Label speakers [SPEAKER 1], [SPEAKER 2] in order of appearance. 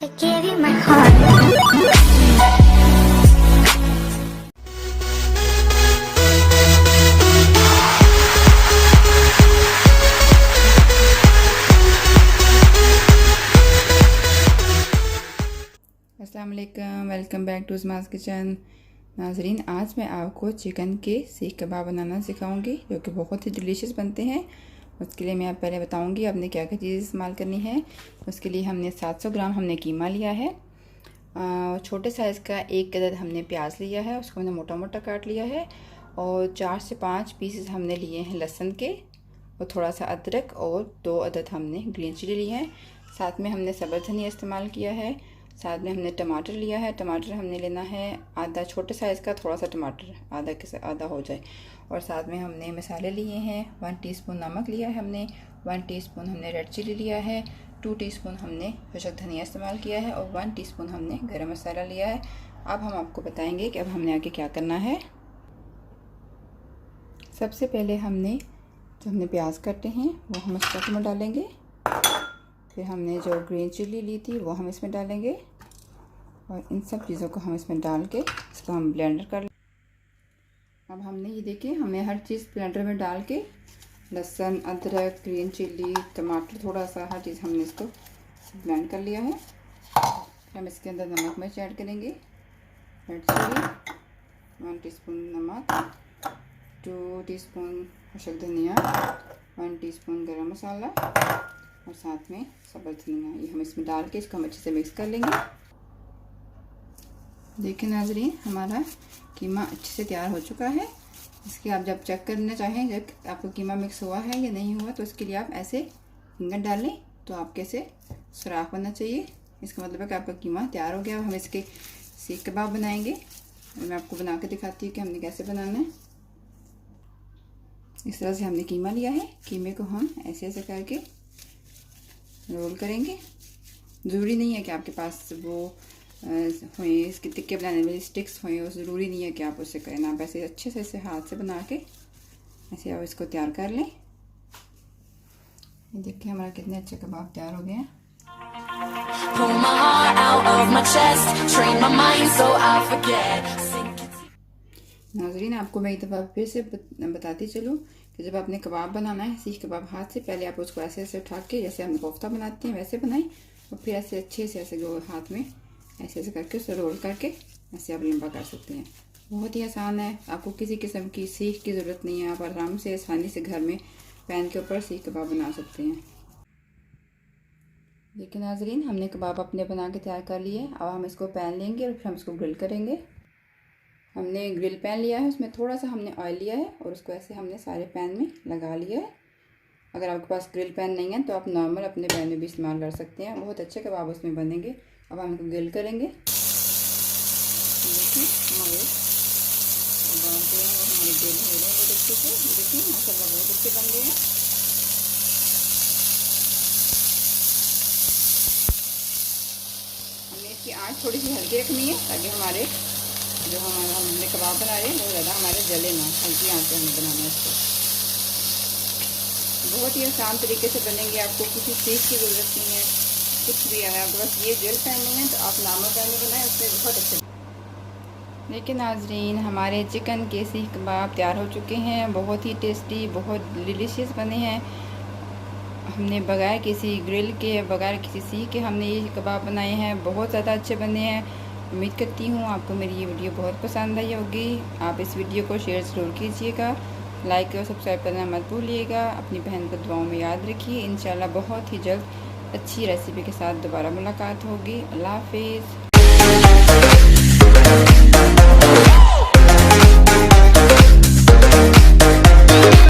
[SPEAKER 1] I gave you my heart.
[SPEAKER 2] अस्सलाम वालेकुम, welcome back to ज़माज़ kitchen. नाजरीन, आज मैं आपको चिकन के सीख कबाब बनाना सिखाऊंगी जो कि बहुत ही डिलीशियस बनते हैं। उसके लिए मैं पहले बताऊंगी आपने क्या क्या चीज़ इस्तेमाल करनी है। उसके लिए हमने 700 ग्राम हमने कीमा लिया है। छोटे साइज़ का एक अदद हमने प्याज लिया है, उसको हमने मोटा मोटा काट लिया है। और 4 से 5 पीसेस हमने लिए हैं लहसुन के, और थोड़ा सा अदरक, और 2 अदद हमने ग्रीन चिली लिए हैं। साथ में हमने सब्ज़ धनिया इस्तेमाल किया है। साथ में हमने टमाटर लिया है। टमाटर हमने लेना है आधा, छोटे साइज़ का थोड़ा सा टमाटर आधा के आधा हो जाए। और साथ में हमने मसाले लिए हैं। 1 टीस्पून नमक लिया है हमने, 1 टीस्पून हमने रेड चिली लिया है, 2 टीस्पून हमने खुशक धनिया इस्तेमाल किया है, और 1 टीस्पून हमने गरम मसाला लिया है। अब हम आपको बताएंगे कि अब हमने आगे क्या करना है। सबसे पहले हमने जो हमने प्याज काटे हैं वो हम स्टफ में डालेंगे। फिर हमने जो ग्रीन चिली ली थी वो हम इसमें डालेंगे, और इन सब चीज़ों को हम इसमें डाल के इसको हम ब्लेंडर कर। अब हमने ये देखिए, हमने हर चीज़ ब्लेंडर में डाल के लहसुन, अदरक, ग्रीन चिली, टमाटर, थोड़ा सा हर चीज़ हमने इसको ब्लेंड कर लिया है। फिर हम इसके अंदर नमक मिर्च ऐड करेंगे। रेड चिली 1 टीस्पून नमक, 2 टीस्पून खुशक धनिया, 1 टीस्पून गरम मसाला, और साथ में सब्ज़ धनिया, ये हम इसमें डाल के इसको हम अच्छे से मिक्स कर लेंगे। देखिए नाजरीन, हमारा कीमा अच्छे से तैयार हो चुका है। इसके आप जब चेक करना चाहें जब आपको कीमा मिक्स हुआ है या नहीं हुआ, तो इसके लिए आप ऐसे फिंगर डाल लें तो आपके से सुराख बनना चाहिए। इसका मतलब है कि आपका कीमा तैयार हो गया। अब हम इसके सीख कबाब बनाएंगे, और मैं आपको बना के दिखाती हूँ कि हमने कैसे बनाना है। इस तरह से हमने कीमा लिया है। कीमे को हम ऐसे ऐसे करके रोल करेंगे। ज़रूरी नहीं है कि आपके पास वो हुए इसके टिक्के बनाने वाली स्टिक्स हुए, ज़रूरी नहीं है कि आप उससे करें। आप ऐसे अच्छे से इसे हाथ से बना के ऐसे आप इसको तैयार कर लें। ये देखिए हमारा कितने अच्छे कबाब तैयार हो गए हैं। नाजरीन, आपको मैं एक दफ़ा फिर से बताती चलूँ कि जब आपने कबाब बनाना है, सीख कबाब, हाथ से पहले आप उसको ऐसे ऐसे उठा के, जैसे हम कोफ्ता बनाते हैं वैसे बनाएं, और फिर ऐसे अच्छे से ऐसे हाथ में ऐसे ऐसे करके उसे रोल करके ऐसे आप लंबा कर सकते हैं। बहुत ही आसान है, आपको किसी किस्म की सीख की ज़रूरत नहीं है। आप आराम से आसानी से घर में पैन के ऊपर सीख कबाब बना सकते हैं। देखिए नाजरीन, हमने कबाब अपने बना के तैयार कर लिए। अब हम इसको पैन लेंगे और फिर हम इसको ग्रिल करेंगे। हमने ग्रिल पैन लिया है, उसमें थोड़ा सा हमने ऑयल लिया है, और उसको ऐसे हमने सारे पैन में लगा लिया है। अगर आपके पास ग्रिल पैन नहीं है तो आप नॉर्मल अपने पैन में भी इस्तेमाल कर सकते हैं, बहुत अच्छे कबाब उसमें बनेंगे। अब हम इनको ग्रिल करेंगे। देखिए हमारे कबाब जो है वो हमारे ग्रिल हो रहे हैं बहुत अच्छे से। देखिए माशाल्लाह बहुत अच्छे बन गए हैं। हमने इसकी आँच थोड़ी सी हल्की रखनी है ताकि हमारे जो हमने कबाब बना रहे हैं वो ज़्यादा हमारे जले ना, हल्की आँच पे हमें बनाना है इसको। बहुत ही आसान तरीके से बनेंगे, आपको किसी चीज़ की ज़रूरत नहीं है, कुछ भी है। आपके पास ये जेल पैन नहीं है तो आप नॉर्मल पैन में बनाएं, उसमें बहुत अच्छे। देखिए नाजरीन, हमारे चिकन के सीख कबाब तैयार हो चुके हैं। बहुत ही टेस्टी, बहुत डिलीशियस बने हैं। हमने बगैर किसी ग्रिल के, बगैर किसी सीख के हमने ये कबाब बनाए हैं, बहुत ज़्यादा अच्छे बने हैं। उम्मीद करती हूँ आपको मेरी ये वीडियो बहुत पसंद आई होगी। आप इस वीडियो को शेयर ज़रूर कीजिएगा, लाइक और सब्सक्राइब करना मत भूलिएगा। अपनी बहन को दुआओं में याद रखिए। इंशाल्लाह बहुत ही जल्द अच्छी रेसिपी के साथ दोबारा मुलाकात होगी। अल्लाह हाफिज़।